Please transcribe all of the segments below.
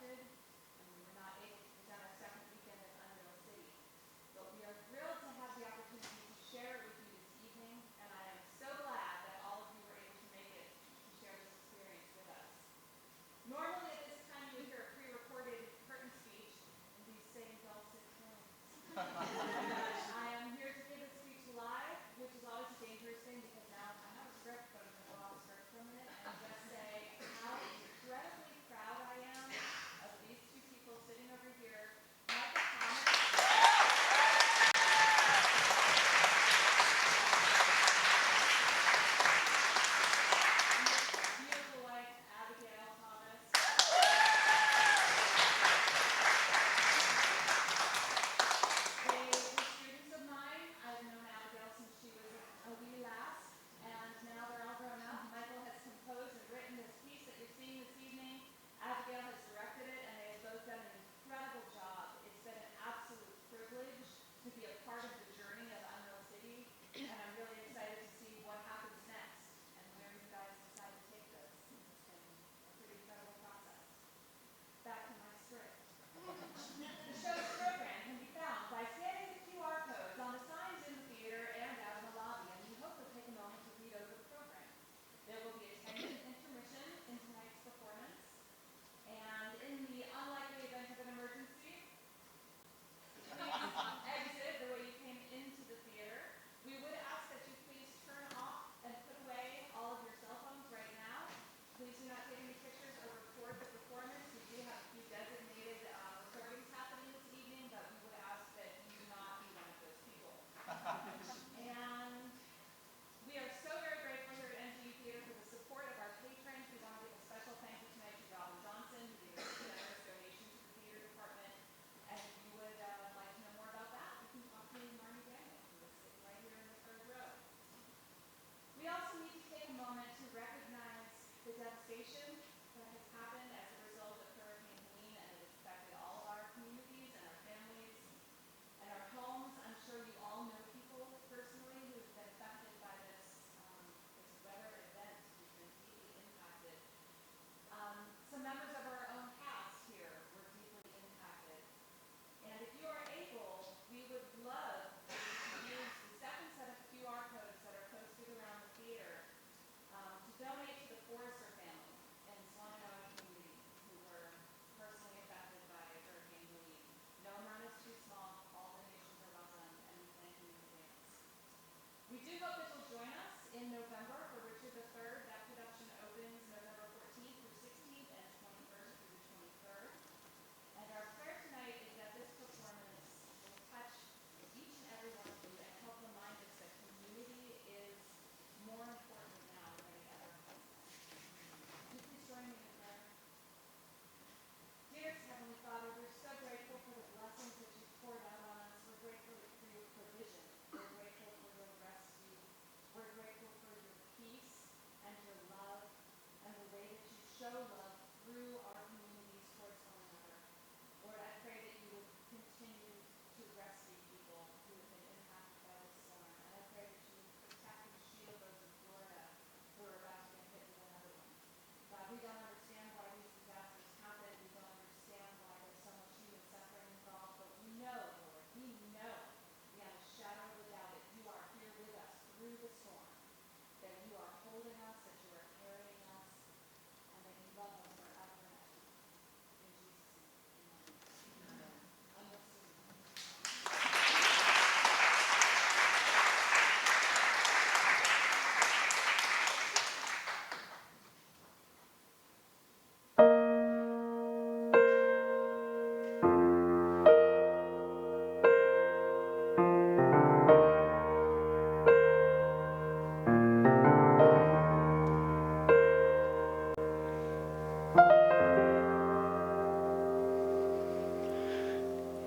disrupted, and we were not able to present our second weekend at Unreal City. But we are thrilled to have the opportunity to share it with you this evening, and I am so glad that all of you were able to make it to share this experience with us. Normally at this time you would hear a pre-recorded curtain speech in these same dulcet tones. I am here to give a speech live, which is always a dangerous thing because now I have a script, but I'm going to go off script for a minute and just say how incredibly proud I am of these two people sitting over here. Michael Thomas. Beautiful wife, Abigail Thomas. They were students of mine. I've known Abigail since she was a wee lass, and now they're all grown up. Michael has composed and written this piece that you're seeing this evening. Abigail has directed it, and they have both done an incredible job. It's been an absolute privilege to be a part of the journey of Unreal City, and I'm really excited to see what happens next and where you guys decide to take this. It's been a pretty incredible process. Back to my script. The show's program can be found by scanning the QR codes on the signs in the theater and out in the lobby, and we hope you'll take a moment to read over the program. There will be a 10-minute intermission in tonight's performance, and in the unlikely event of an emergency, please exit the way you came into the theater. We would ask that you please turn off and put away all of your cell phones right now. Please do not take any pictures or record the performance. We do have a few designated recordings happening this evening, but we would ask that you not be one of those people. And we are so very grateful here at NGU Theater for the support of our patrons. We want to give a special thank you tonight to Robin Johnson, who gave us a generous donation to the theater department. And if you would like to know more about that, you can talk to Marnie Daniel, who is sitting right here in the third row. We also need to take a moment to recognize the devastation that has happened as a result of Hurricane Helene, and it has affected all of our communities and our families and our homes. I'm sure you all know people personally who have been affected by this weather event who've been deeply impacted. Some members of our own cast here were deeply impacted. And if you are able, we would love to use the second set of QR codes that are posted around the theater to donate to the Forrester family in Swananoa community who were personally affected by Hurricane Helene. No amount is too small. All donations are welcome, and we thank you in advance. We do hope that you'll join us in November for Richard III. That production opens November 14th through 16th and 21st through the 23rd. And our prayer tonight is that this performance will touch each and every one of you and help remind us that community is more important now than it ever has been. Would you please join me in prayer? Dearest Heavenly Father, we're so grateful for the blessings that you've poured out on us. We're grateful for your provision. We're grateful for your rescue. We're grateful for your peace and your love and the way that you show love through our communities towards one another. Lord, I pray that you would continue to rescue people who have been impacted by this storm. And I pray that you would protect and shield those in Florida who are about to get hit with another one. God, we don't understand why these disasters happen. We don't understand why there's so much human suffering involved. But we know, Lord, we know beyond a shadow of a doubt that you are here with us through the storm, that you are holding us, that you are carrying us, and that you love us forever and ever. In Jesus' name, amen. Unreal City.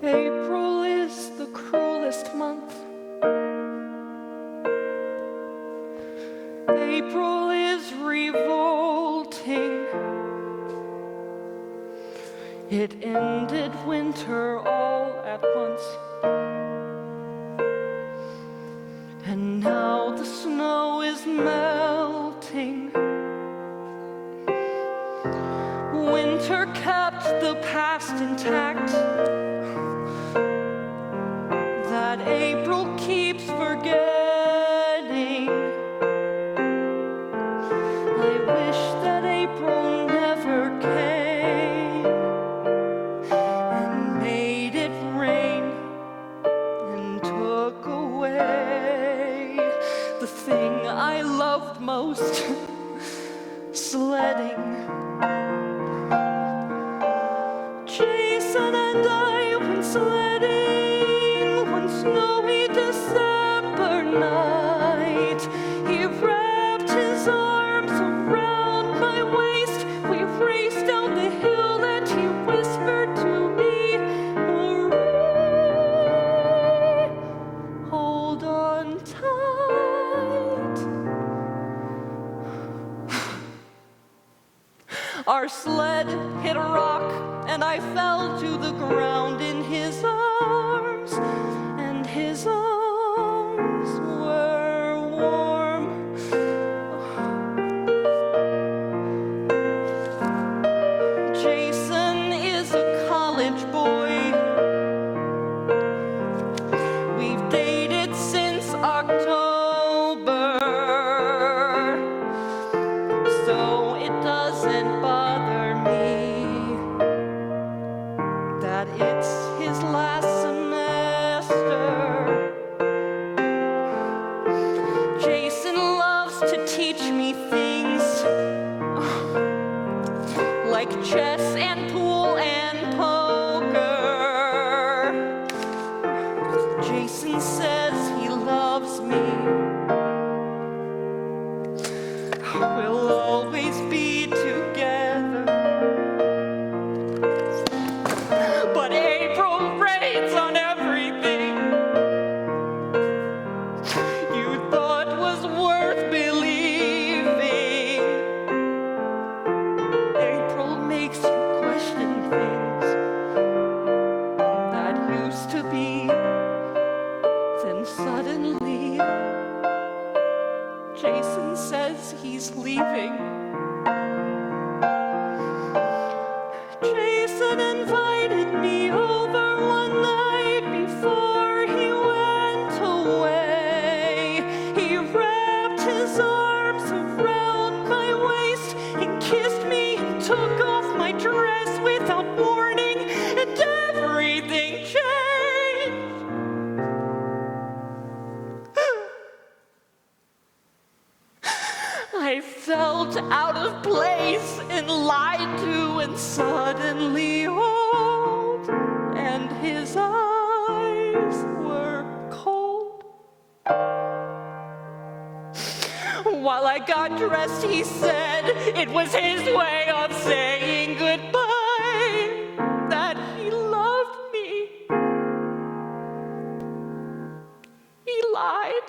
April is the cruelest month. April is revolting. It ended winter all at once. And now the snow is melting. Winter capped the that April keeps forgetting. I wish that April never came and made it rain and took away the thing I loved most, sledding. Jason and I went sledding one snowy December night. He wrapped his arms around my waist. We raced down the hill and he whispered to me, "Hooray, hold on tight." Our sled hit a rock and I fell to the ground in his arms, and his arms were warm. Jason is a college boy. We've dated since October, so it doesn't bother me that it's his last semester. Jason loves to teach me things like chess and pool and poker. Jason says he loves me. We'll always be together. But April rains on everything you thought was worth believing. April makes you question things that used to be. Then suddenly, Jason says he's leaving. Jason invited me over one night before he went away. He wrapped his arms around my waist and kissed me and took off my dress without warning, and everything changed. I felt out of place and lied to and suddenly old, and his eyes were cold. While I got dressed, he said it was his way of saying goodbye, that he loved me. He lied.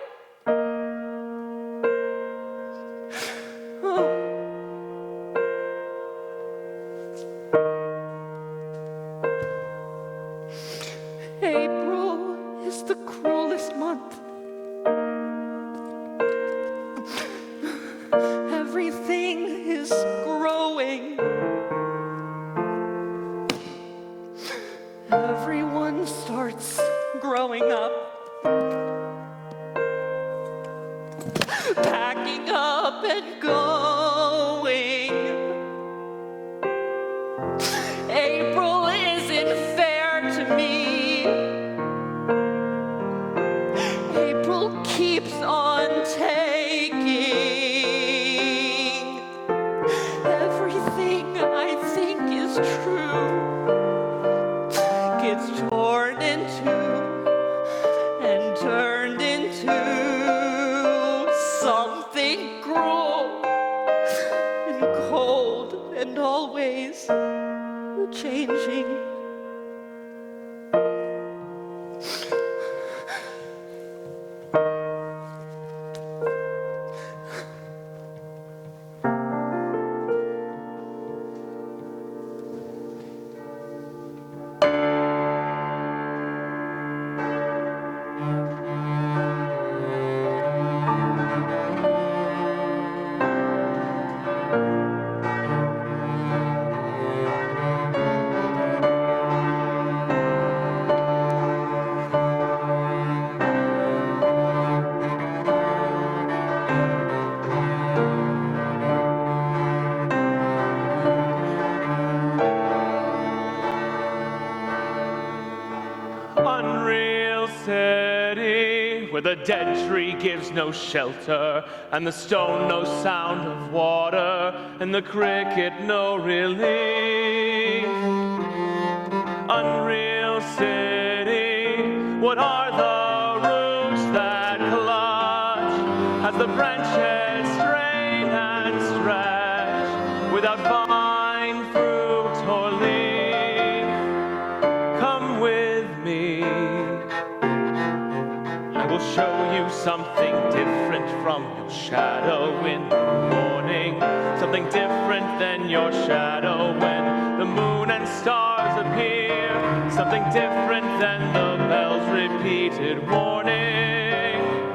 April is the cruelest month. Everything is growing. Everyone starts growing up, packing up and going. April isn't fair to me. April keeps on taking. Everything I think is true gets torn into and turned into something cruel and cold and always changing. city where the dead tree gives no shelter, and the stone no sound of water, and the cricket no relief. Unreal city, what are the roots that clutch as the branches strain and stretch without vine, fruit, or leaf? Come with me, I will show you something different from your shadow in the morning, something different than your shadow when the moon and stars appear, something different than the bell's repeated warning.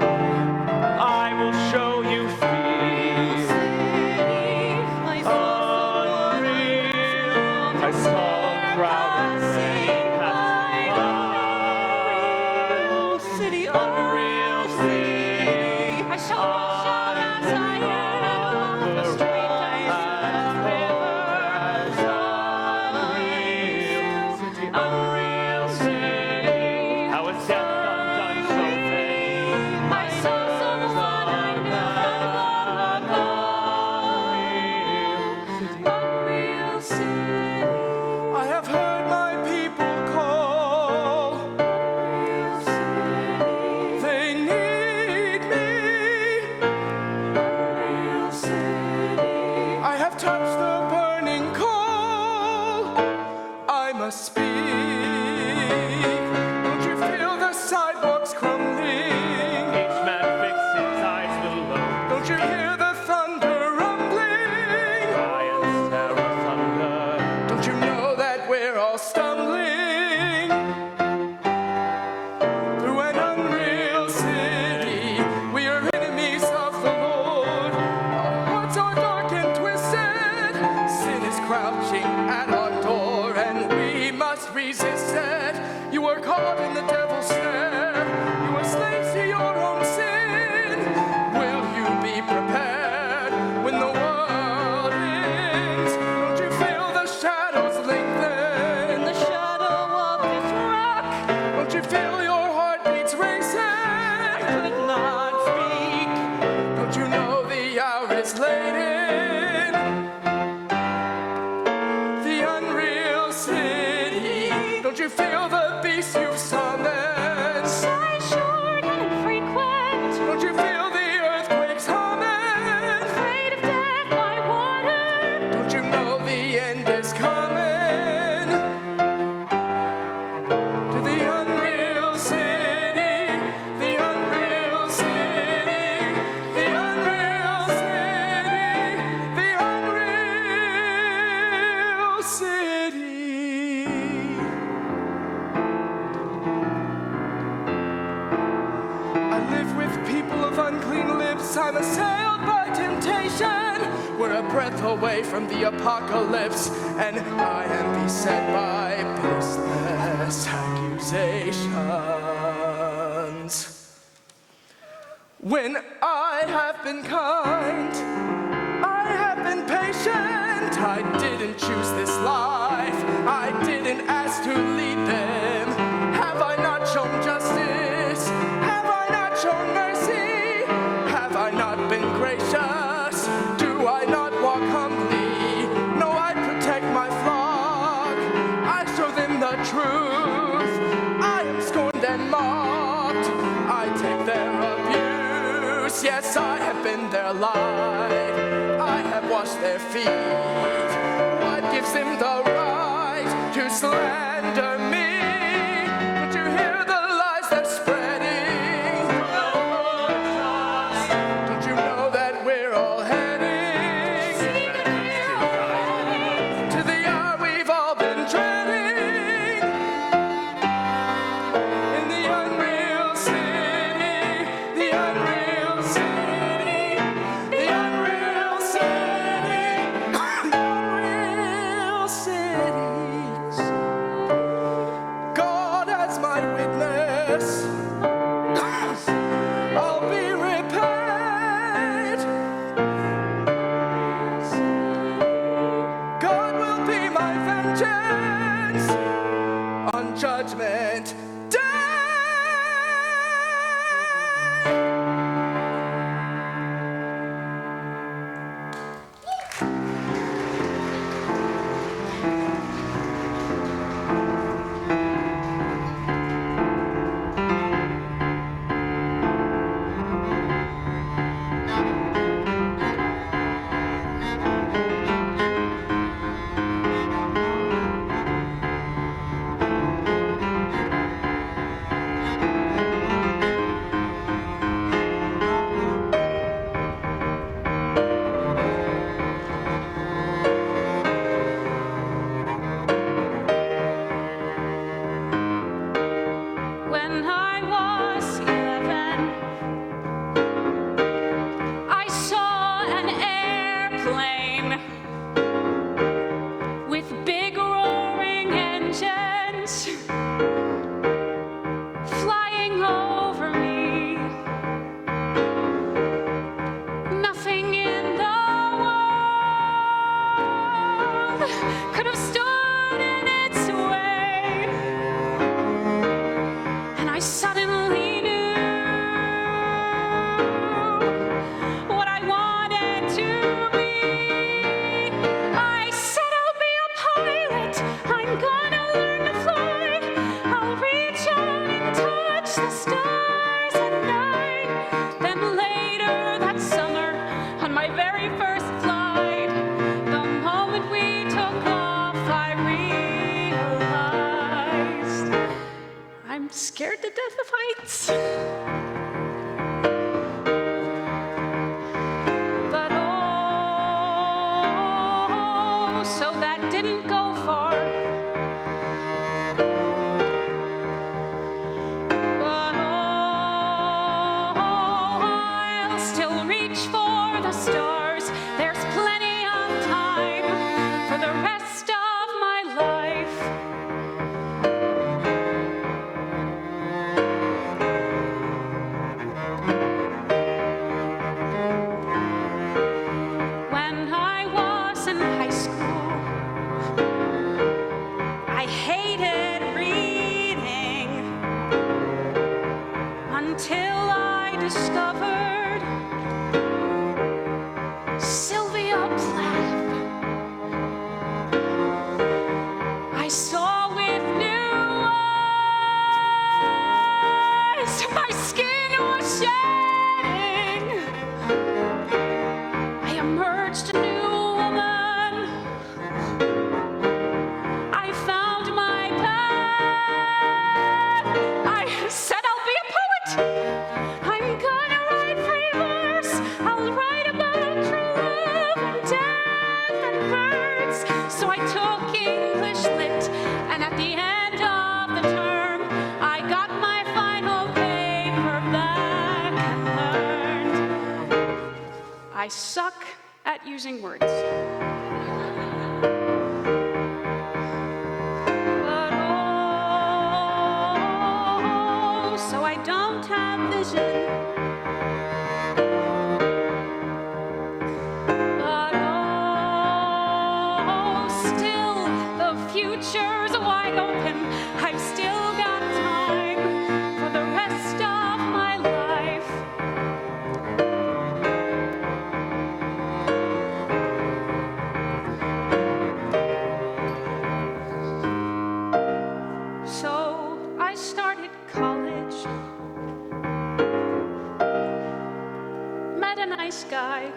I will show you fear. Unreal, I saw a crowd of many passing by. City, Unreal city, I shall wash out as I am, the street and rivers. unreal city, how it's death undone so many. My soul's someone I knew from long ago. Unreal city, I have heard my people call. unreal city, They need me. unreal city. I have touched the burning coal. I must speak. Don't you feel the sidewalks crumbling? Each man fixes his eyes below. Don't you hear the thunder rumbling? Lion's terror thunder. Don't you know that we're all stumbling through an unreal city? We are enemies of the Lord. Our hearts are dark and twisted. Sin is crouching at our door, and we must resist it. You are caught in the devil's snare. You are slaves to your own sin. Will you be prepared when the world ends? Don't you feel the shadows lengthen? In the shadow of this rock, Don't you feel your heartbeats racing? I could not speak. Don't you know the hour is late in the unreal city? Don't you feel the beast you've summoned? Size short and infrequent, Don't you feel the earthquakes humming? afraid of death by water. Don't you know the end is coming to the unreal city, the unreal city, the unreal city, the unreal city. I live with people of unclean lips. I'm assailed by temptation. We're a breath away from the apocalypse, and I am beset by baseless accusations. When I have been kind, I have been patient. I didn't choose this life. I didn't ask to lead them. Have I not shown justice? Have I not shown mercy? Have I not been gracious? Do I not walk humbly? No, I protect my flock. I show them the truth. I am scorned and mocked. I take their abuse. Yes, I have been their light. I have washed their feet. What gives them the right to slander me? Don't you hear the lies they're spreading? Don't you know that we're all heading to the hour we've all been dreading? In the unreal city, the unreal city, the unreal city, the unreal cities. stars at night. Then later that summer, on my very first flight, the moment we took off, I realized I'm scared to death of heights. But oh, so that didn't go far. But oh, I'll still reach for the stars. There's plenty of time for the rest of my life. When I was in high school, I hated reading until I discovered Sylvia Plath. I saw with new eyes. My skin was shedding. I emerged a new woman. I found my path. I said I'll be a poet. I'm gonna write free verse. I'll write about true love and death and birds. So I took English lit, and at the end of the term, I got my final paper back and learned I suck at using words. But oh, so I don't have vision. But oh, still the future's wide open. I've still got time for the rest of my life. So I started college, met a nice guy,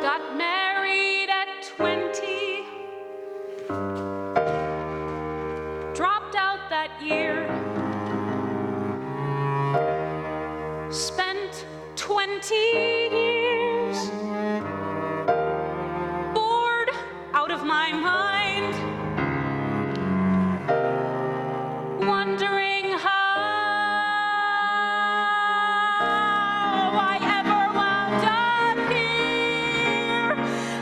got married at 20, dropped out that year, spent 20 years bored out of my mind, wondering how I ever wound up here.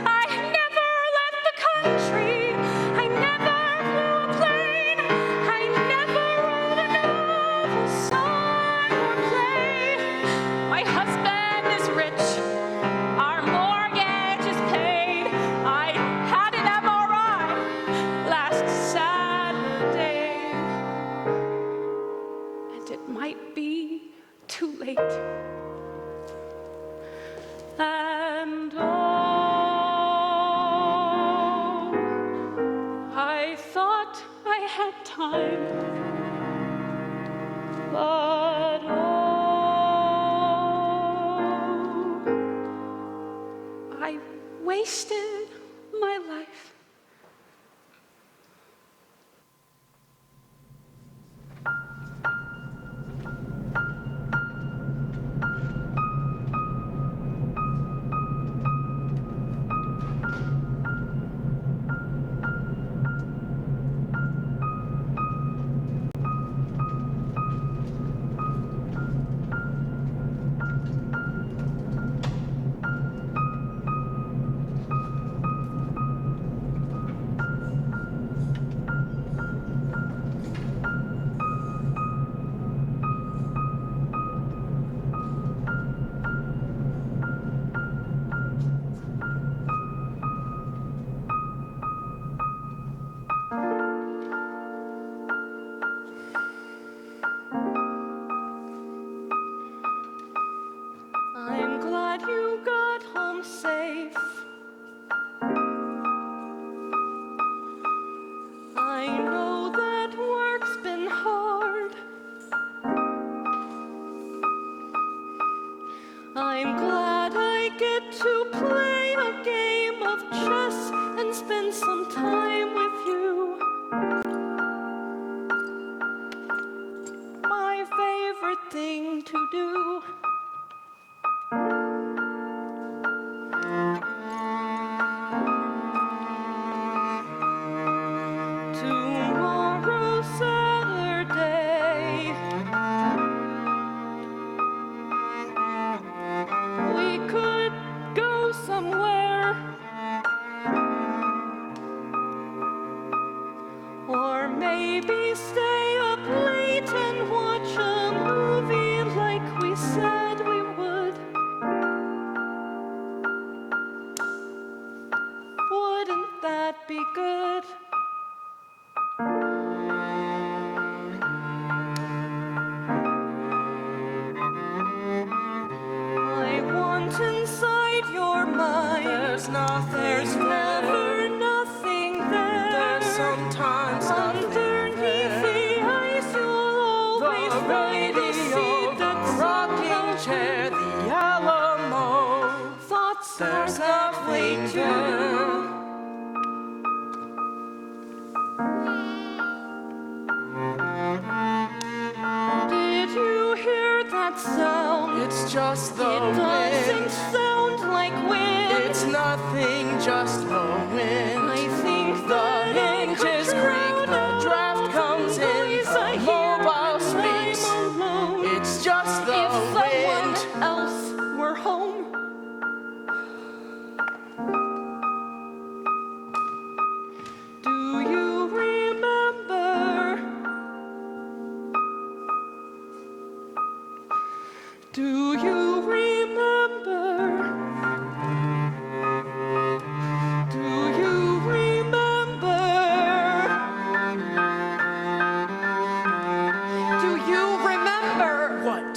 I never left the country. I never flew a plane. I never wrote a novel, song, or play. My husband is rich. Our mortgage is paid. I had an MRI last Saturday, and it might be too late. And oh, I thought I had time, but oh, I wasted my life. favorite thing to do. Tomorrow's Saturday. We could go somewhere, or maybe stay up late and watch a movie like we said we would. Wouldn't that be good? I want inside your mind. There's nothing There's there. never nothing there. There's sometimes nothing Underneath there. the ice, you'll always The find a radio, seat the that's rocking chair, the Alamo. Thoughts There's are lovely nothing too. there. Did you hear that sound? It's just the It doesn't wind. sound like wind. It's nothing, just the wind. I think The that I could hinges creak, drown the out draft the comes in, noise the I hear mobile when speaks. I'm alone. It's just the If someone wind. else were home. Do you remember? Do you remember? Do you remember? Do you remember? What?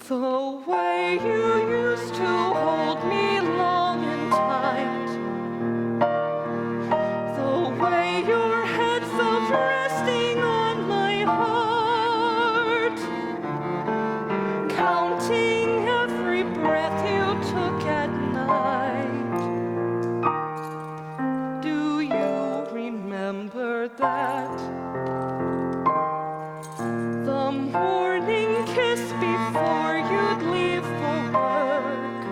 The way you used to hold me long and tight. The way your head felt resting on my heart. Counting every breath you took at night. Do you remember that? The morning kiss before you'd leave for work.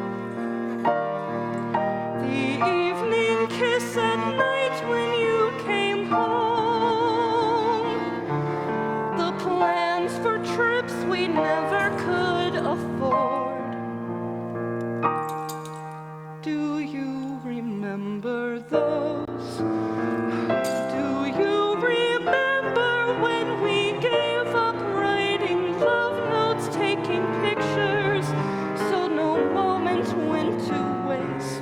The evening kiss at night when you came home. The plans for trips we never could afford. Do you remember those? Do you remember when we gave up writing love notes, taking pictures, so no moment went to waste?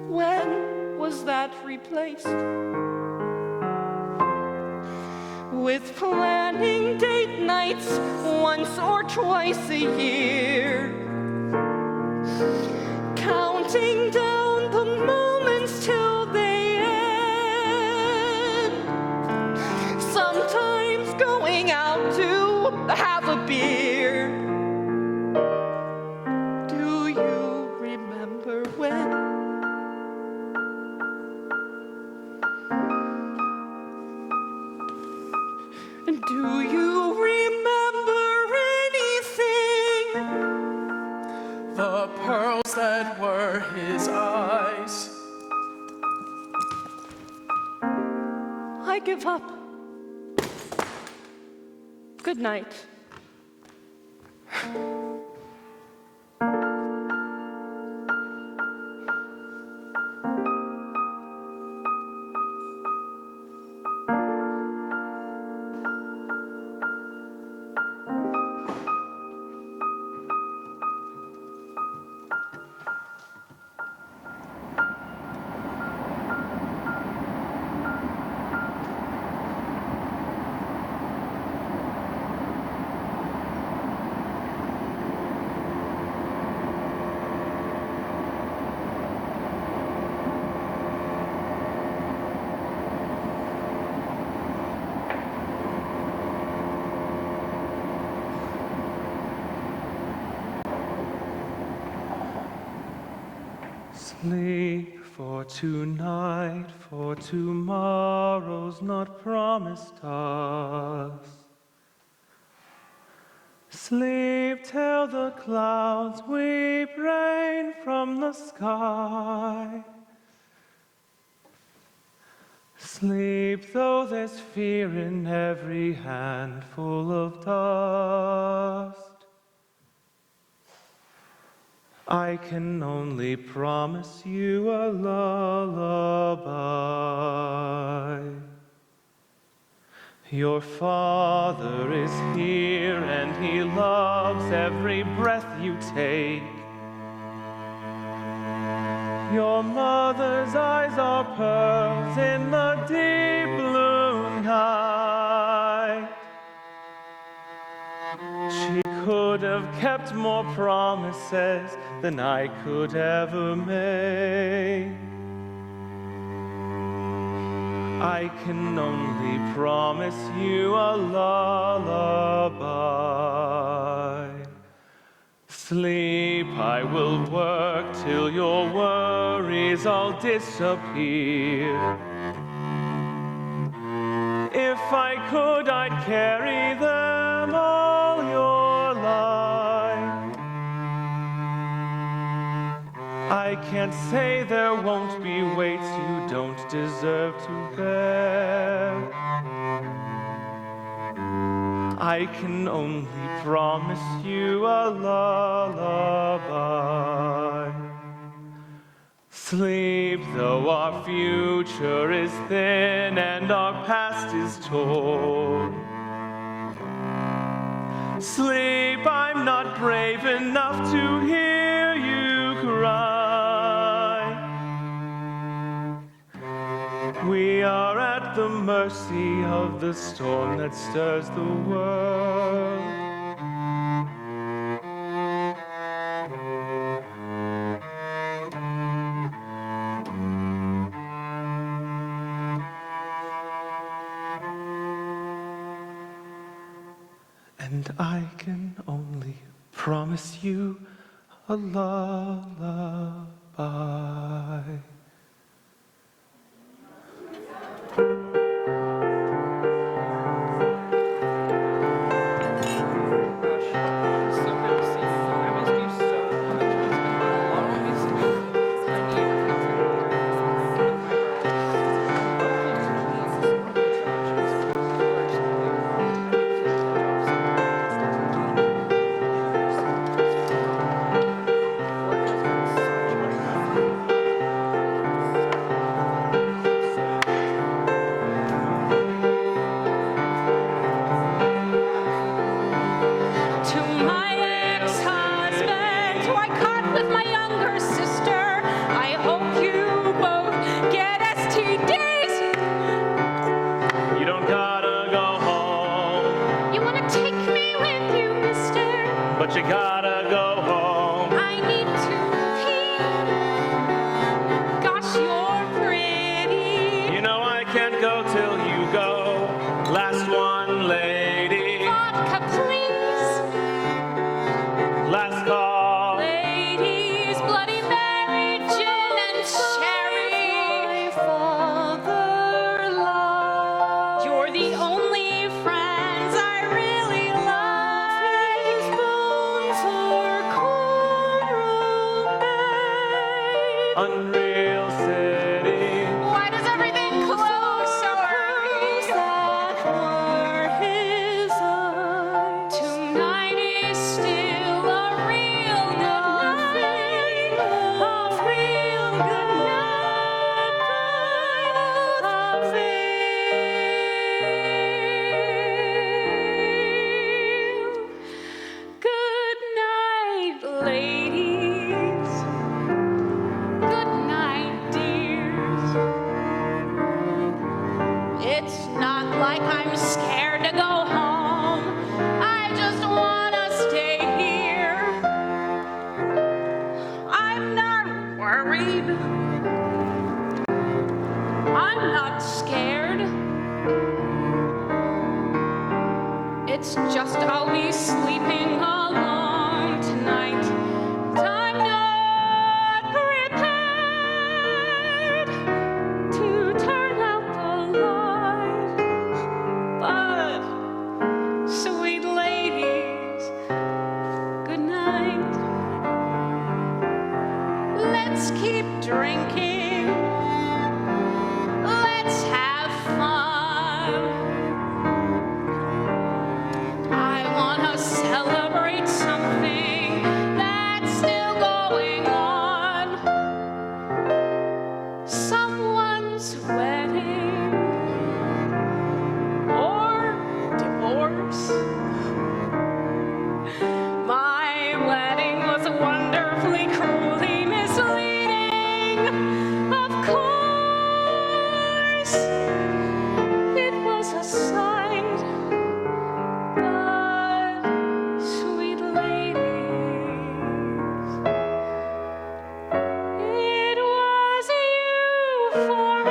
When was that replaced? With planning date nights once or twice a year. Counting down the moments till they end. Sometimes going out to have a beer. Do you remember when? Do you remember anything? The pearls that were his eyes. I give up. Good night. Sleep for tonight, for tomorrow's not promised us. Sleep till the clouds weep rain from the sky. Sleep though there's fear in every handful of dust. I can only promise you a lullaby. Your father is here and he loves every breath you take. Your mother's eyes are pearls in the deep blue night. She could have kept more promises than I could ever make. I can only promise you a lullaby. Sleep, I will work till your worries all disappear. If I could, I'd carry them all your life. I can't say there won't be weights you don't deserve to bear. I can only promise you a lullaby. Sleep, though our future is thin and our past is torn. Sleep, I'm not brave enough to hear you cry. We are at the mercy of the storm that stirs the world. And I can only promise you a lullaby. You gotta go home. I need to pee. Gosh, you're pretty. You know I can't go till you go. Last one, lady. Vodka, please. Last call. Ladies, Bloody Mary, gin and cherry. Father, love. You're the only friends I really love. Unreal city. Why does everything close so early? That were his eyes. Tonight is still a real good night. A real good night. Good night, ladies. Good night, dears. It's not like I'm scared to go home. I just wanna stay here. I'm not worried. I'm not scared. It's just I'll be sleeping alone tonight. I'm not prepared. let's keep drinking. Let's have fun. I want to celebrate something that's still going on. Someone's wedding or divorce. My wedding was wonderfully, cruelly misleading. Of course, it was a sight, but sweet ladies, it was euphoric.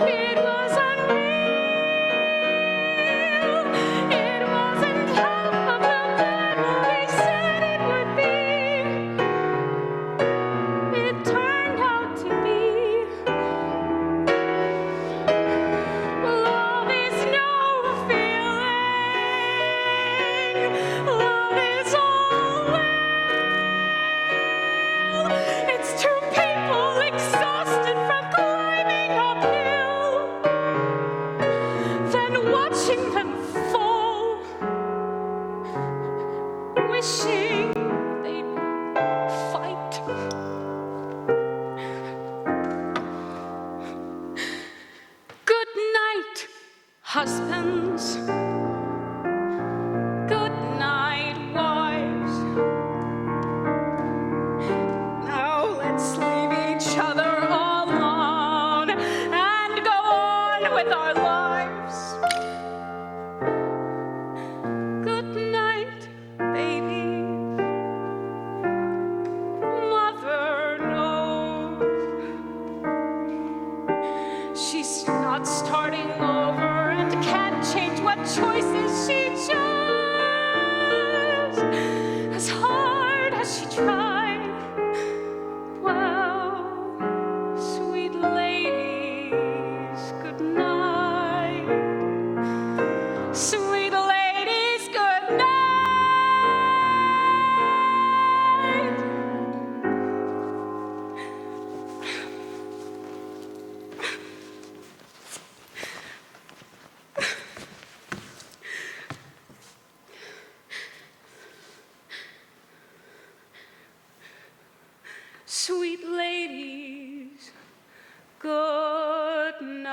It was unreal. It wasn't half of the battle we said it would be. It turned out to be. Love is no feeling. Love is all will. It's two people exhausted from climbing uphill, then watching them fall, wishing they'd fight. Good night, husbands. Good night, wives. Now let's leave each other alone and go on with our lives. Good night, baby. Mother knows she's not starting over and can't change what choices she chose. As hard as she tried, well, sweet ladies, good night. Sweet ladies, good night. Sweet ladies, good night.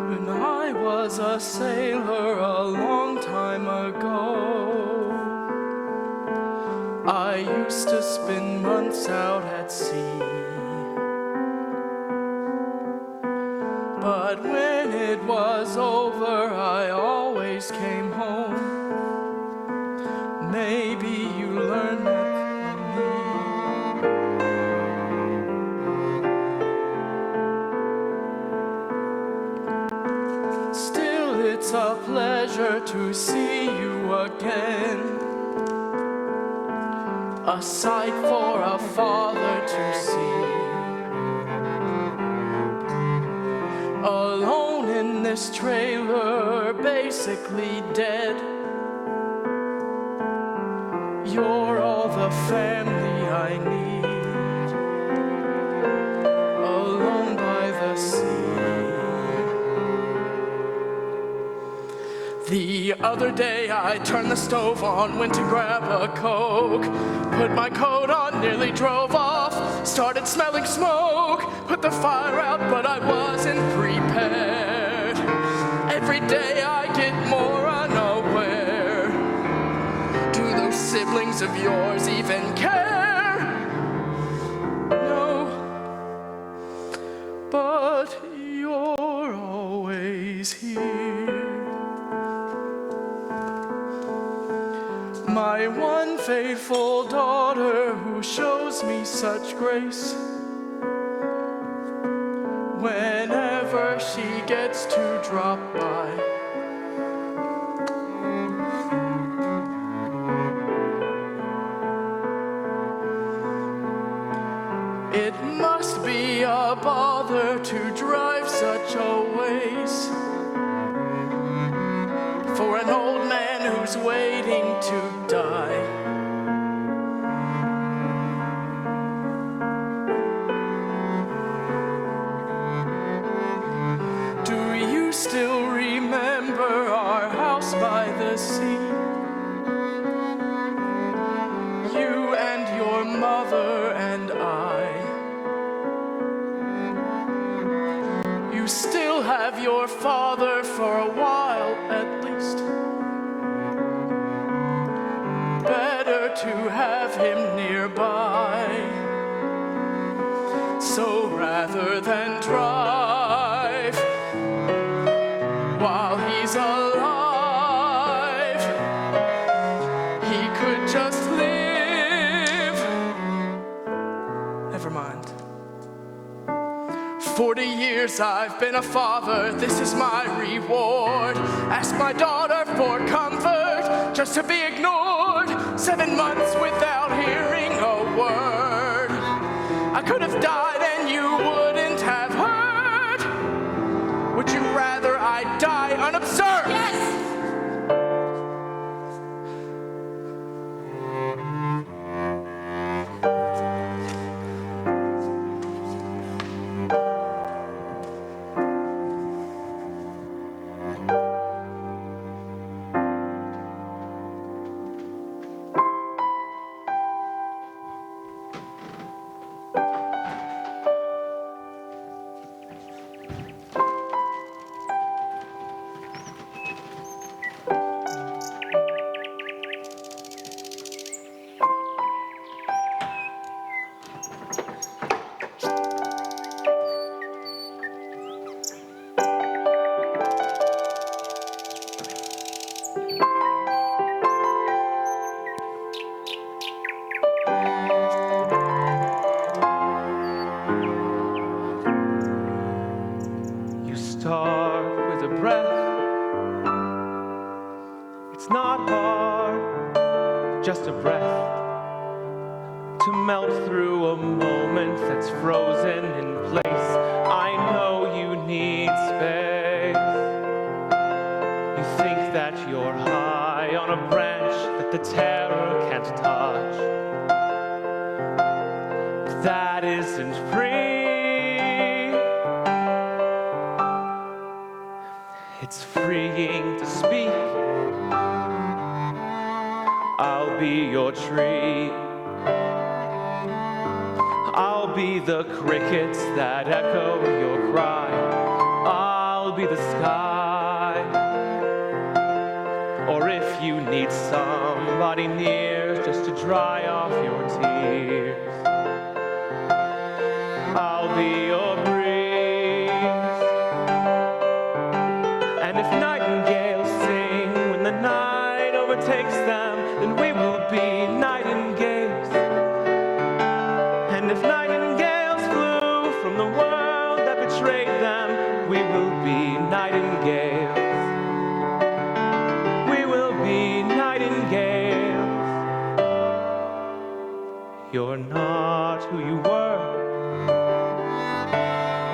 When I was a sailor a long time ago, I used to spend months out at sea. But when it was over, I always came home. Maybe you learned that from me. Still, it's a pleasure to see you again. A sight for a father to see. Alone in this trailer, basically dead. You're all the family I need. other day I turned the stove on, went to grab a Coke, put my coat on, nearly drove off, started smelling smoke, put the fire out, but I wasn't prepared. Every day I get more unaware. Do those siblings of yours even care? No, but you're always here. My one faithful daughter who shows me such grace. Whenever she gets to drop by, it must be a bother to drive such a ways for an old man who's waiting to die. Do you still remember our house by the sea? You and your mother and I. You still have your father for a while at least. Better to have him nearby. So rather than drive while he's alive, he could just live. Never mind. 40 years I've been a father, this is my reward. Ask my daughter for comfort, just to be ignored. 7 months without hearing a word. I could have died and you wouldn't have heard. Would you rather I die unobserved? Yes! Just a breath to melt through a moment that's frozen in place. I know you need space. You think that you're high on a branch that the terror can't touch. But that isn't free. It's freeing to speak. I'll be your tree. I'll be the crickets that echo your cry. I'll be the sky. Or if you need somebody near just to dry off your tears, I'll be your breeze. And if nightingales sing when the night overtakes them, then we will be nightingales. And if nightingales flew from the world that betrayed them, we will be nightingales. We will be nightingales. You're not who you were.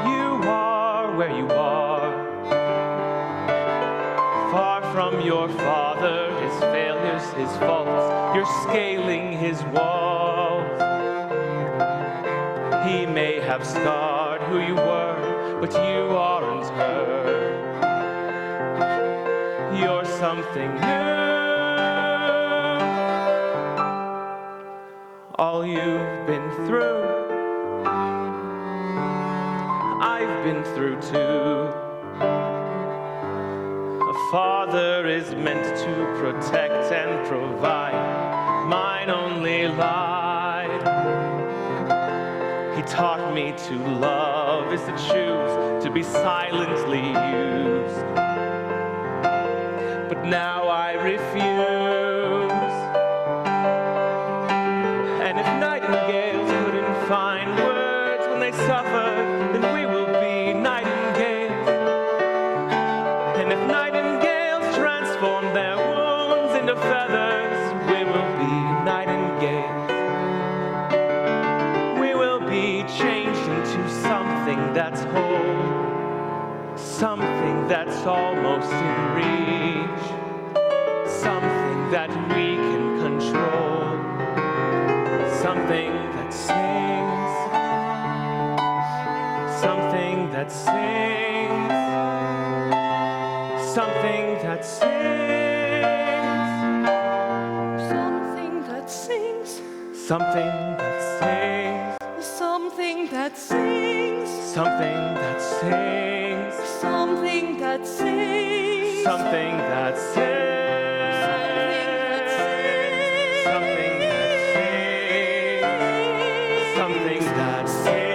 You are where you are. Far from your father, his failures, his faults. You're scaling his walls. He may have scarred who you were, but you aren't hurt. Your something new. All you've been through, I've been through too. A father is meant to protect and provide. Mine only lied. He taught me to love is to choose to be silently used. But now I refuse. And if nightingales couldn't find words when they suffer, then we will be nightingales. And if nightingales transform their wounds into feathers, we will be nightingales. We will be changed into something that's whole, something that's almost in reach, something that we can control, something that sings, something that sings, something that sings, Something that sings, something that sings, something that sings, something that sings, something that sings, something that sings.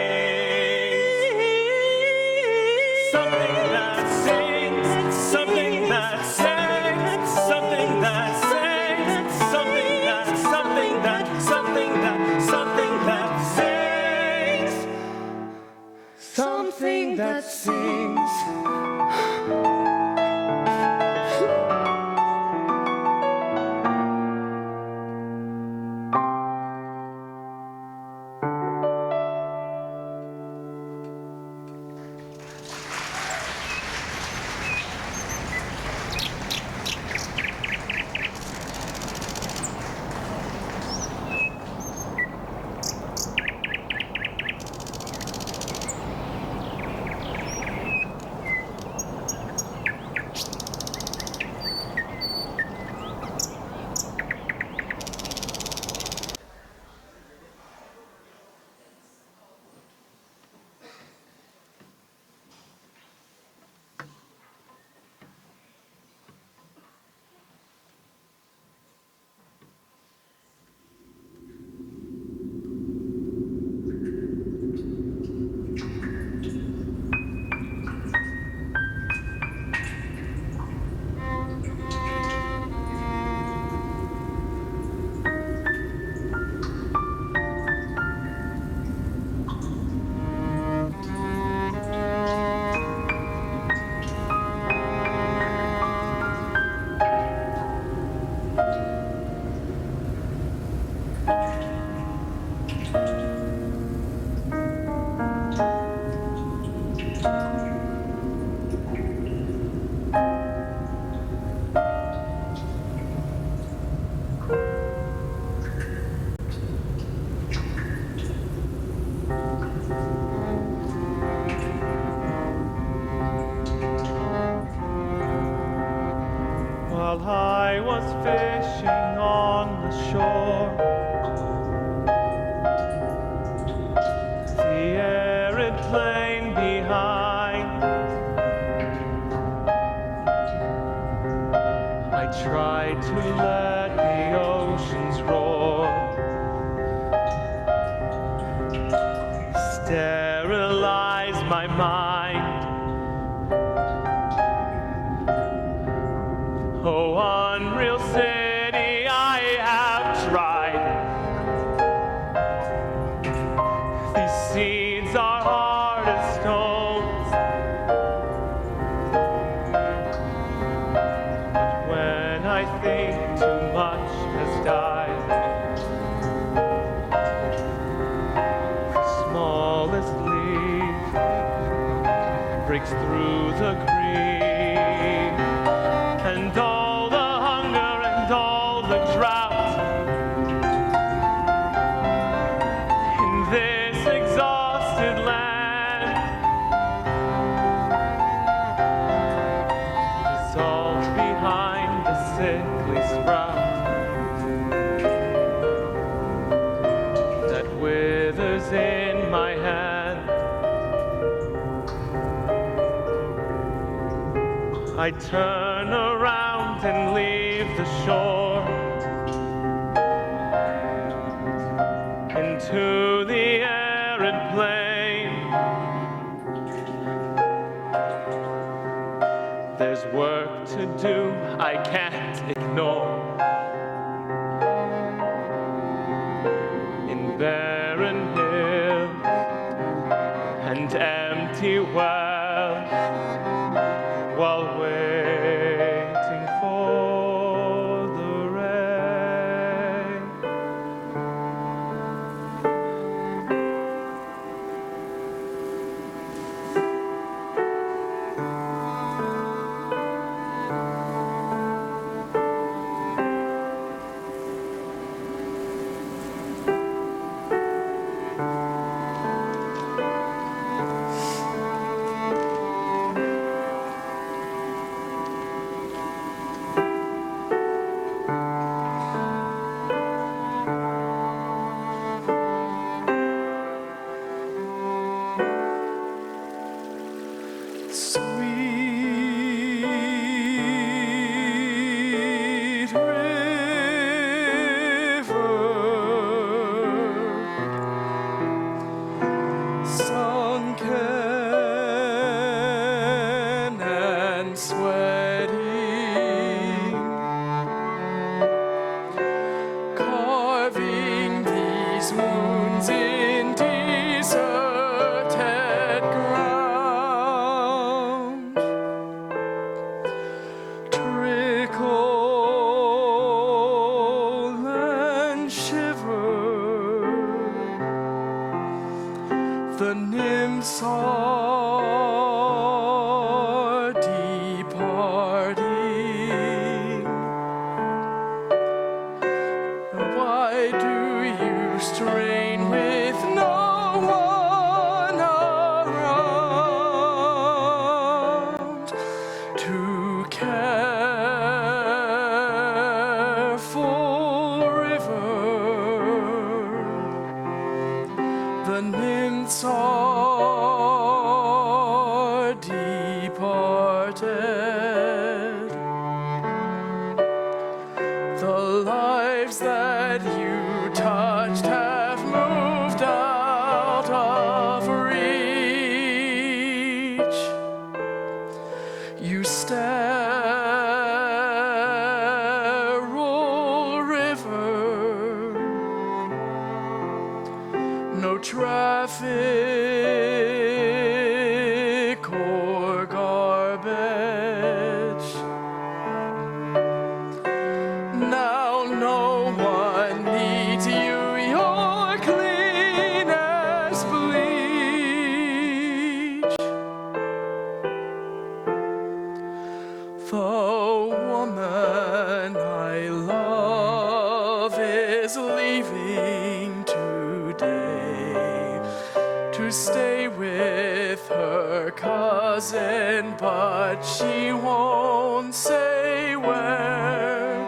Something that sings, something that sings, something that sings, something that sings, something that sings, something that sings, something that sings. While I was fishing on the shore, the arid plain behind, I tried to let the oceans roar, sterilize my mind. Oh, unreal city, I have tried. These seeds are hard as stones, but when I think too much has died, the smallest leaf breaks through the green, and all the hunger and all the drought in this exhausted land dissolves behind I turn around and leave the shore into the arid plain. There's work to do I can't ignore. In barren hills and empty wells, while waiting for the rain. Sweet river, sunken and sweating, carving these wounds in deserted ground. Trickle and shiver, the nymphs are departing. Why do you strain with no one around to careful river? The nymphs are departed. The lives that you touched have moved out of reach. You sterile river, no traffic or garbage. Now no one needs you, you're clean as bleach. The woman I love is leaving today to stay with her cousin, but she won't say where.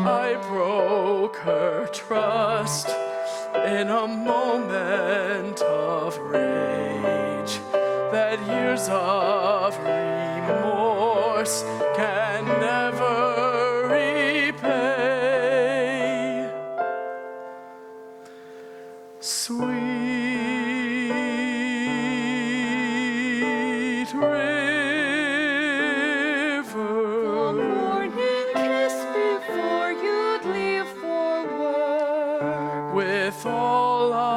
I broke her trust in a moment of rage that years of remorse can never repay. Sweet river, The morning kiss before you'd leave for work. with all I've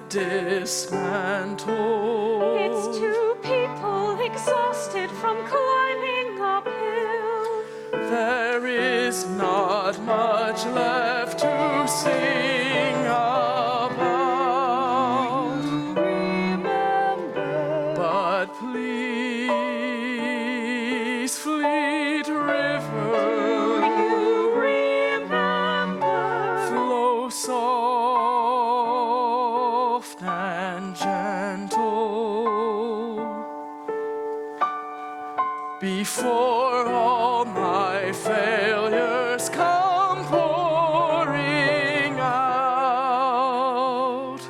dismantled. It's two people exhausted from climbing uphill. There is not much left to sing about. Remember, But please, fleet river, you remember. flow soft and gentle before all my failures come pouring out.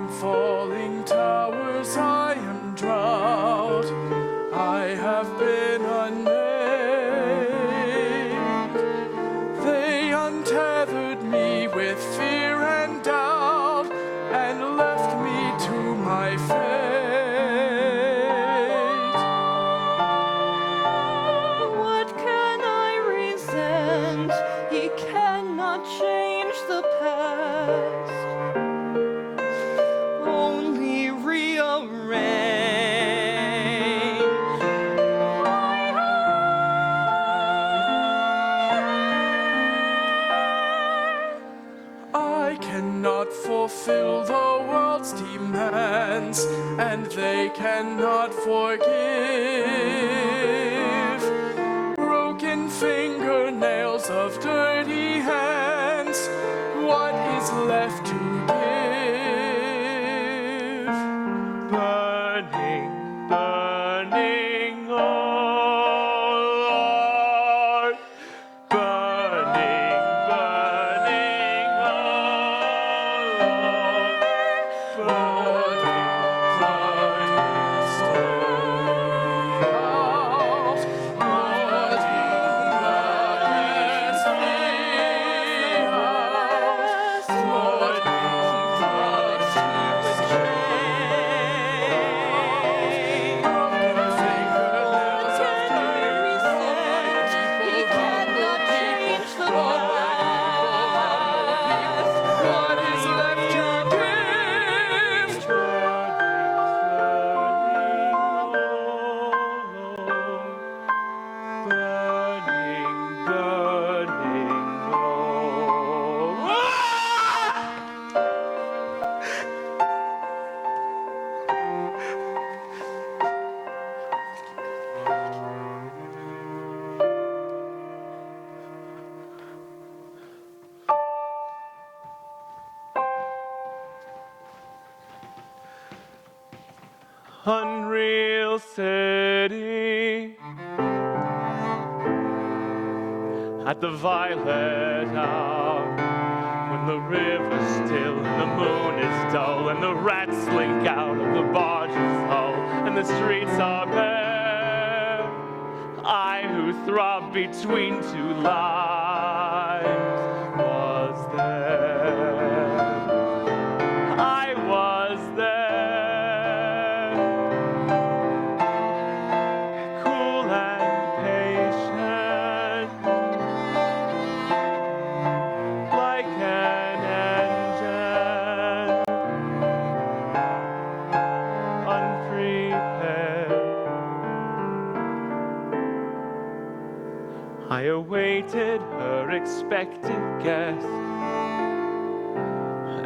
from falling towers, I am drowned. I have been unmade. They untethered me with fear and doubt and left me to my fate. What can I resent? He cannot change the past, only rearrange. I cannot fulfill the world's demands, and they cannot forgive. Broken fingernails of dirty hands, what is left to give? Burning, burning, oh Lord. Burning, burning, oh Lord. Burning, He cannot change the past. What is left to give? Burning, burning, oh. Unreal city at the violet hour, when the river's still and the moon is dull and the rats slink out of the barge's hull and the streets are bare. I who throb between two lives was there. I was there, cool and patient, like an engine, unprepared. I awaited her expected guest,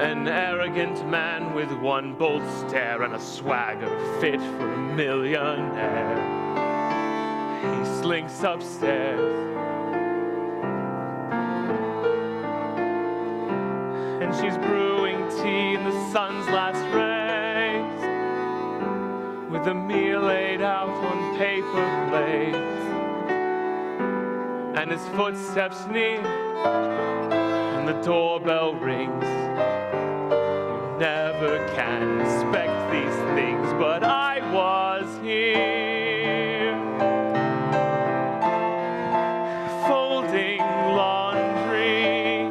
an arrogant man with one bold stare and a swagger fit for a millionaire. He slinks upstairs, and she's brewing tea in the sun's last rays, with the meal laid out on paper plates, and his footsteps near, and the doorbell rings. You never can expect these things, but I was here, folding laundry,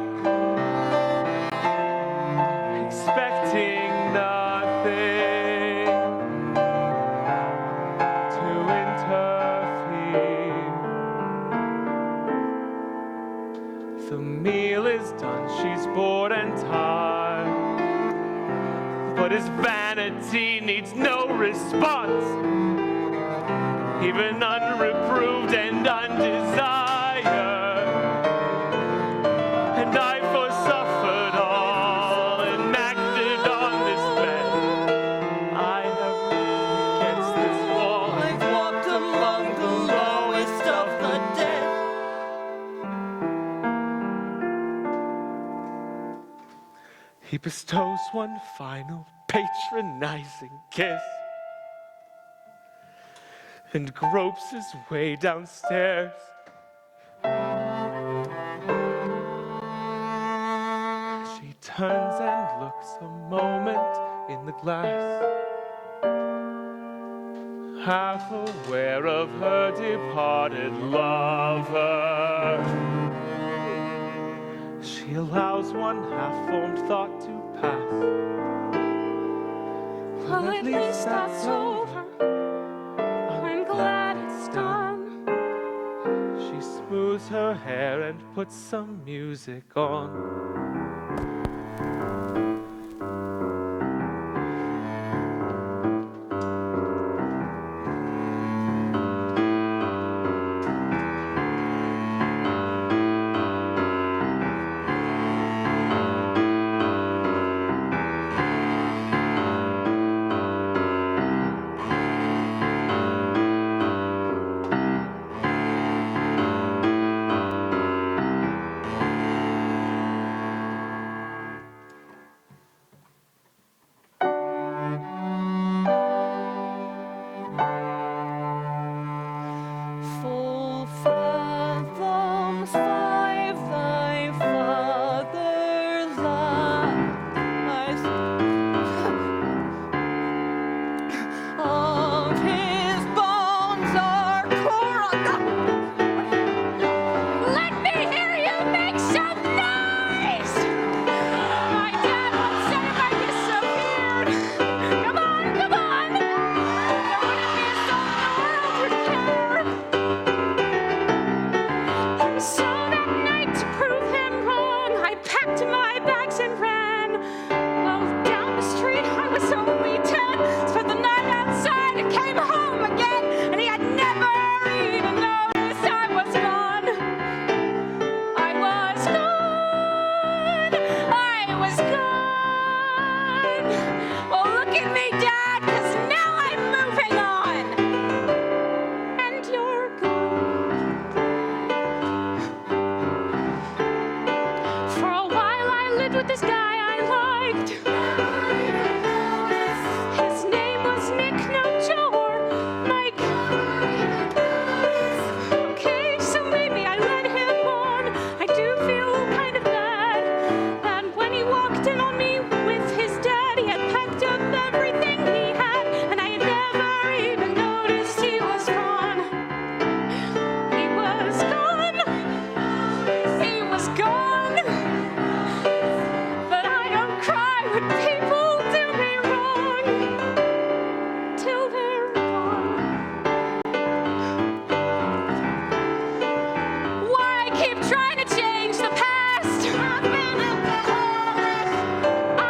expecting nothing to interfere. The meal is done, she's bored and tired, but his vanity needs no response, even unreproved and undesired. And I forsuffered all and acted on this bed. I have risen against this wall. I've walked among the lowest of the dead. He bestows one final patronizing kiss and gropes his way downstairs. She turns and looks a moment in the glass, half aware of her departed lover. She allows one half-formed thought to pass. Well, at least that's over. I'm glad it's done. She smooths her hair and puts some music on. Full fathoms five thy father lies. Of his bones are Let me hear you make some noise! My dad once said if I disappeared, come on, come on! There wouldn't be a soul in the world would care. So that night, to prove him wrong, I packed my bags and ran. Well, down the street, I was only 10. Spent the night outside and came home again, and he had never even noticed I was gone. I was gone. I was gone. Well, look at me, Dad, 'cause now I'm moving on. And you're gone. For a while I lived with this guy I liked. His name was Nick, no Joe or Mike. Okay, so maybe I led him on. I do feel kind of bad that when he walked in on me with his dad, he had packed up everything he had, and I had never even noticed he was gone. He was gone. He was gone. But I don't cry when people do me wrong till they're gone. Why keep trying to change the past? I've been at the heart.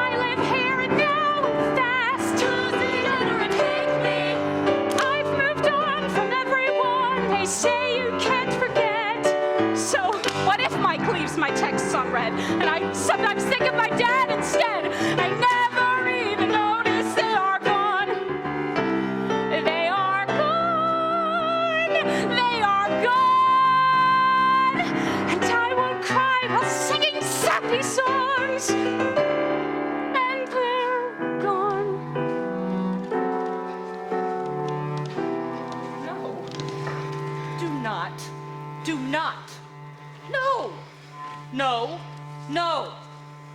I live here and now and fast. Tuesday dinner and hate me. I've moved on from everyone. They say you can't forget. So what if Mike leaves my texts unread and I sometimes think of my dad instead? I never even notice they are gone. They are gone. They are gone. And I won't cry while singing sappy songs. And they're gone. No. Do not. Do not. No. No. No.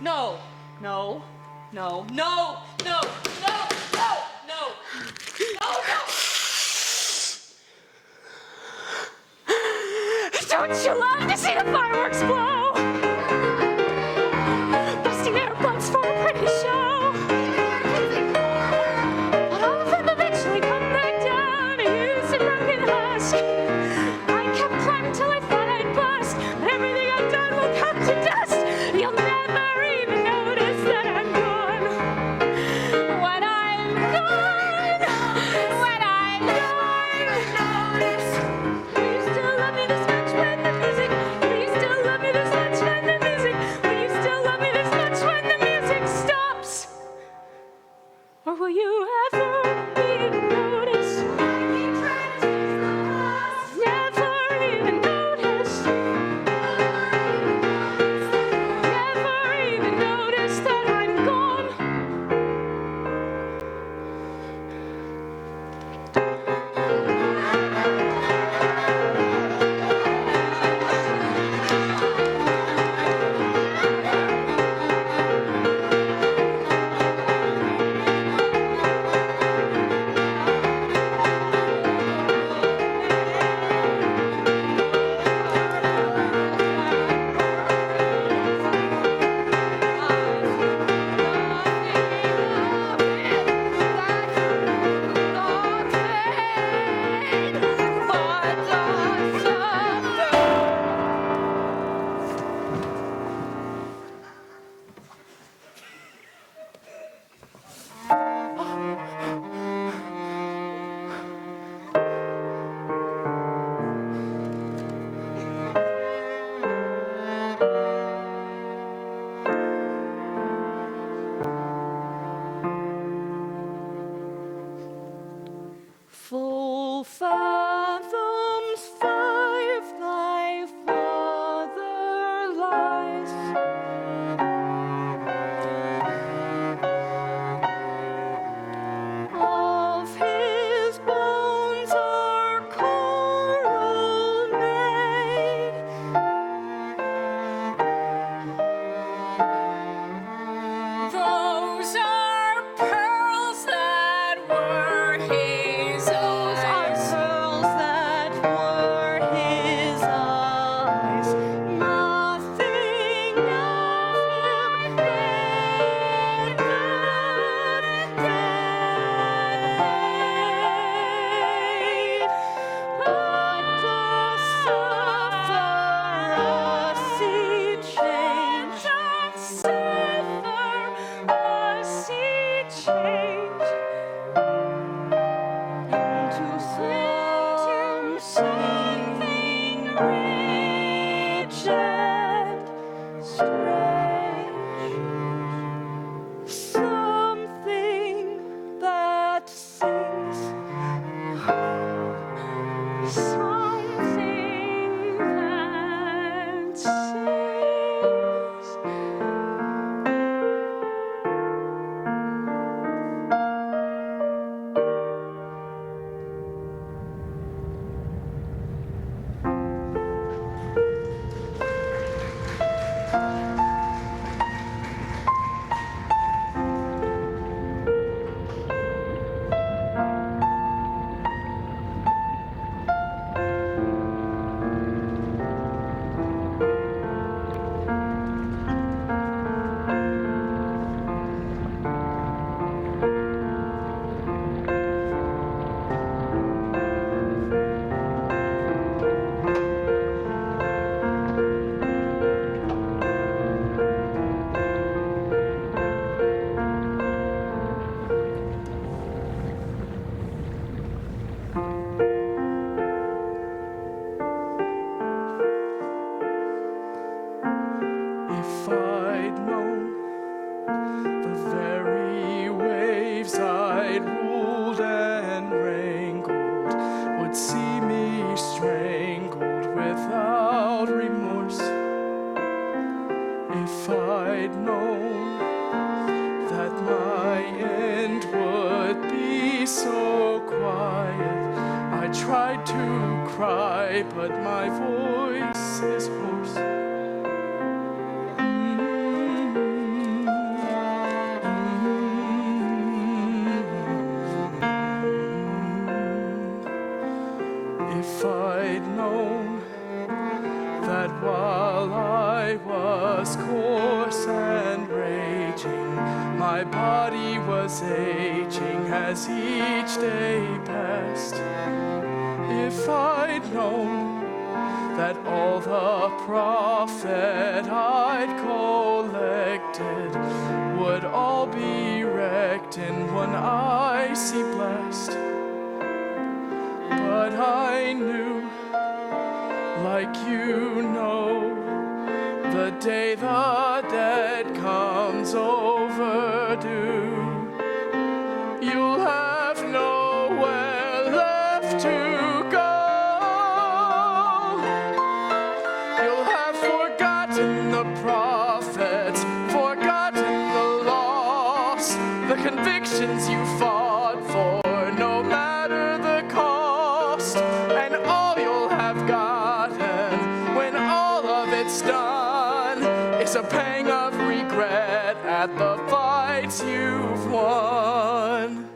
No. No. No. No. No. No. No. No. No. No. Don't you love to see the fireworks blow? Busting their butts for a pretty show. But all of them eventually come back down to use a broken husk. I kept climbing till I thought I'd bust, but everything I've done will come to dust. You'll never even notice that I'm gone. When I'm gone, when I'm gone, will you still love me this much when the music? Will you still love me this much when the music? Will you still love me this much when the music stops? Or will you ever even notice? Never even notice. Never even notice that I'm gone. say, but my voice is hoarse. If I'd known that while I was coarse and raging, my body was aging as each day passed. If I'd known that all the profit I'd collected would all be wrecked in one icy blast. But I knew, like you know, the day the dead comes overdue, you'll have nowhere left to go. You'll have forgotten the prophets, forgotten the loss, the convictions you fought for, no matter the cost, and all you'll have gotten when all of it's done is a pang of regret at the fights you've won.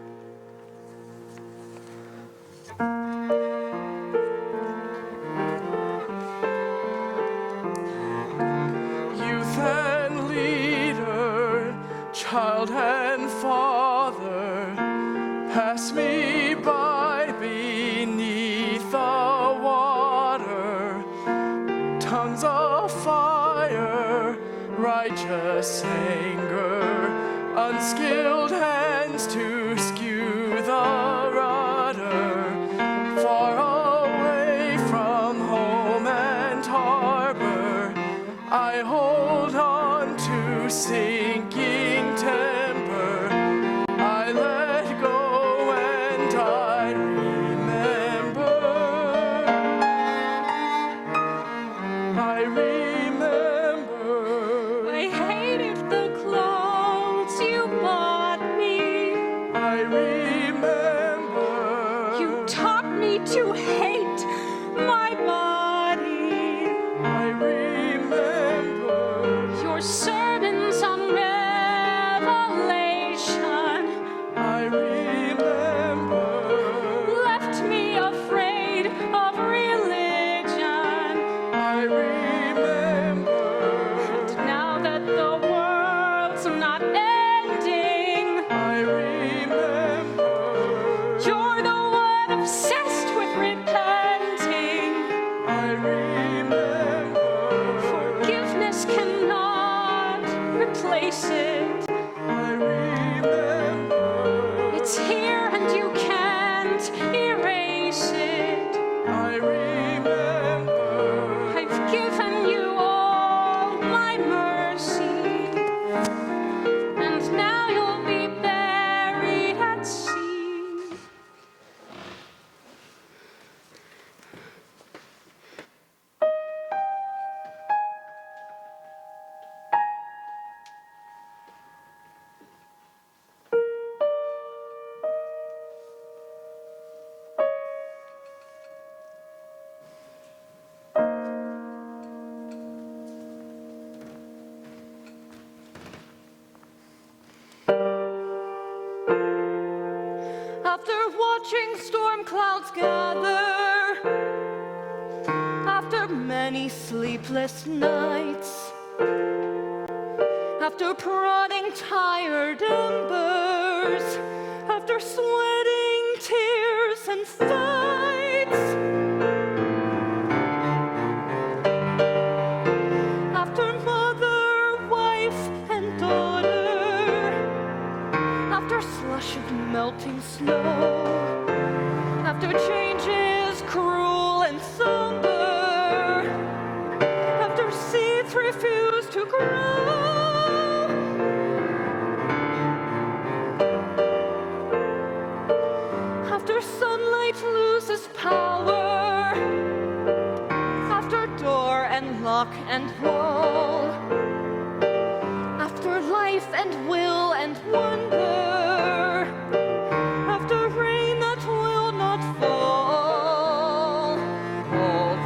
Youth and leader, child and father, pass me by beneath the water. Tongues of fire, righteous anger, unskilled hands to skew the rudder. Far away from home and harbor, I hold on to sinking timber. I let go and I remember. I remember. I hated the clothes you bought me. I remember. You taught me to hate my body. I remember. Your sermons on revelation I remember. left me afraid of religion. I remember. Now that the world's not ending, I remember. you're the one obsessed with repenting. I remember. Forgiveness cannot replace it. I remember. It's here and you can't erase it. I remember. I've given you all my mercy, and now you'll be buried at sea. After watching storm clouds gather, after many sleepless nights, after prodding tired embers, after sweating tears and fights, after mother, wife, and daughter, after slush of melting snow, after changes cruel and somber, after seeds refuse to grow, after sunlight loses power, after door and lock and wall, after life and will and wonder, after rain that will not fall, all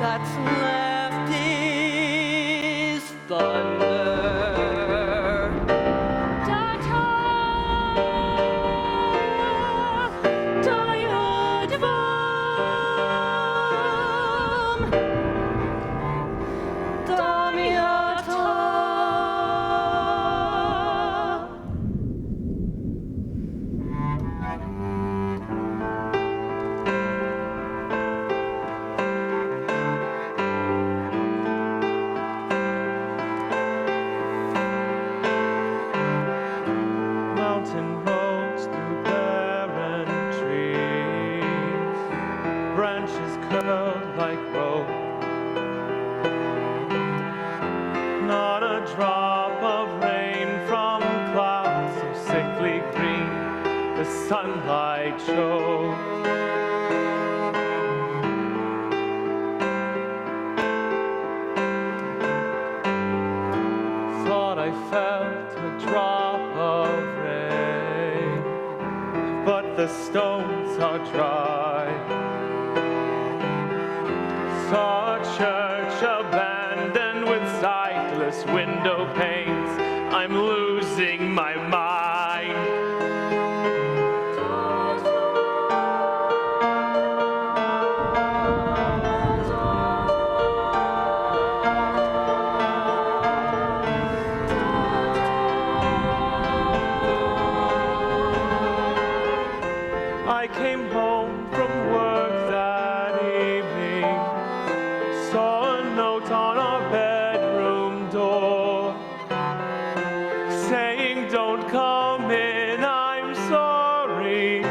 the sunlight shows. Thought I felt a drop of rain, but the stones are dry. Saw a church abandoned with sightless window panes. I'm losing my mind. I came home from work that evening, saw a note on our bedroom door, saying, "Don't come in, I'm sorry."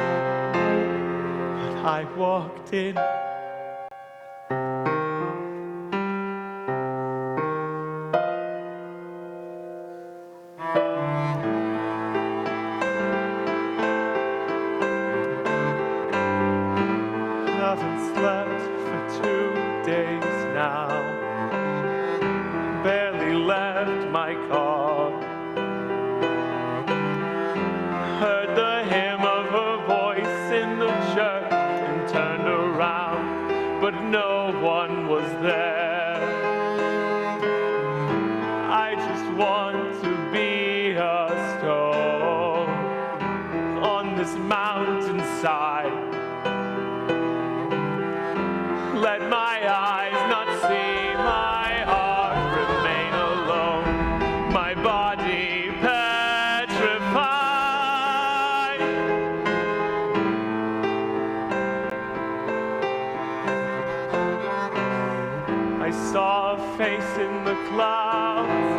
But I walked in. Haven't slept for 2 days now. Barely left my car. Heard the hymn of her voice in the church and turned around, but no one was there. I just want to be a stone on this mountainside. Let my eyes not see my heart remain alone, my body petrified. I saw a face in the clouds.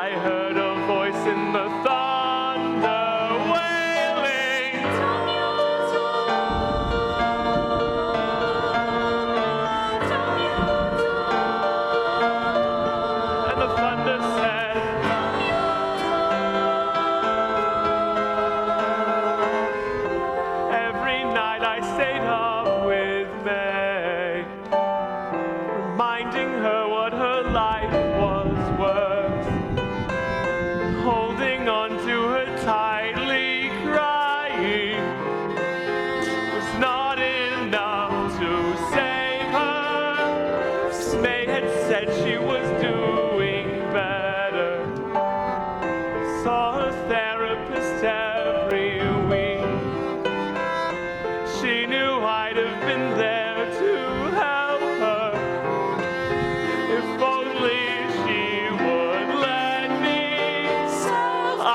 I heard a voice in the thunder wailing. And the thunder said, every night I stayed up with May, reminding her what her life was worth, holding on to her tightly, crying was not enough to save her. May had said she was doing better. Saw her therapist every week. She knew I'd have been there to help her if only she would let me.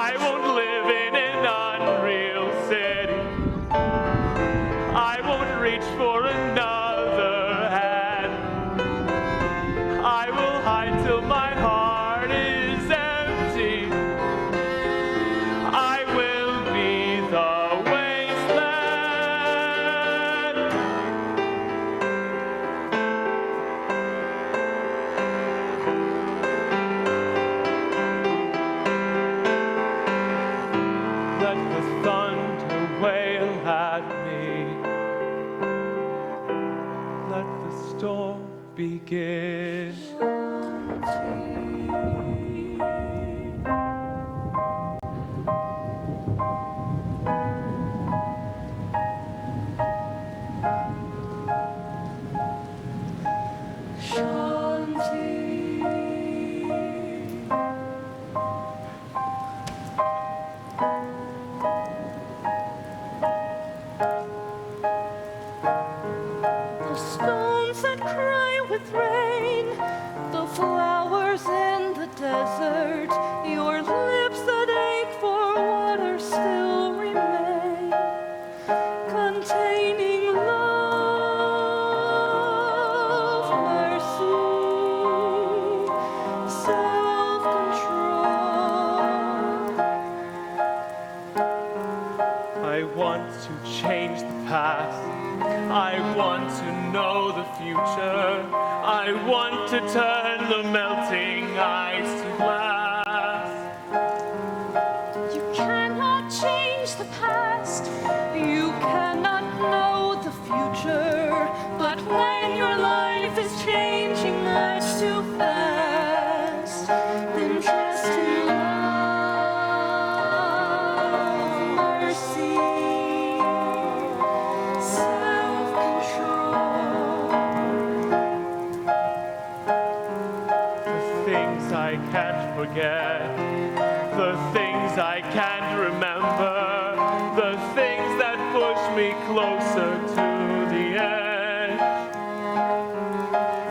I won't live in an unreal city. I won't reach for another hand. I will hide till my heart is empty. I will be the wasteland. Let the thunder wail at me. Let the storm begin. The stones that cry with rain, the flowers in the desert, your lips that ache for water still remain, containing love, mercy, self-control. I want to change the past. I want to know the future. I want to turn the melting ice to glass. You cannot change the past. You cannot know the future, but when your life is changing much too fast, then trust in love, mercy, self-control. The things I can't forget, the things I can't remember, the things that push me closer to the edge.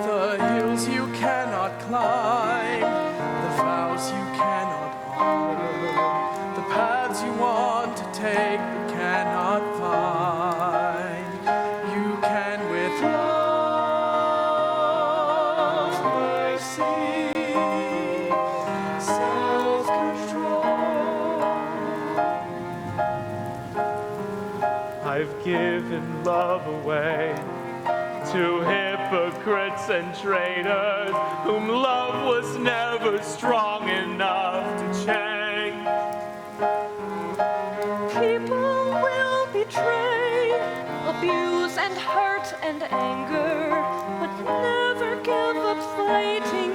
The hills you cannot climb, the vows you cannot honor, the paths you want to take but cannot find. You can with love, mercy, self-control. I've given love away to hypocrites and traitors whom love was never strong enough to change. People will betray, abuse and hurt and anger, but never give up fighting.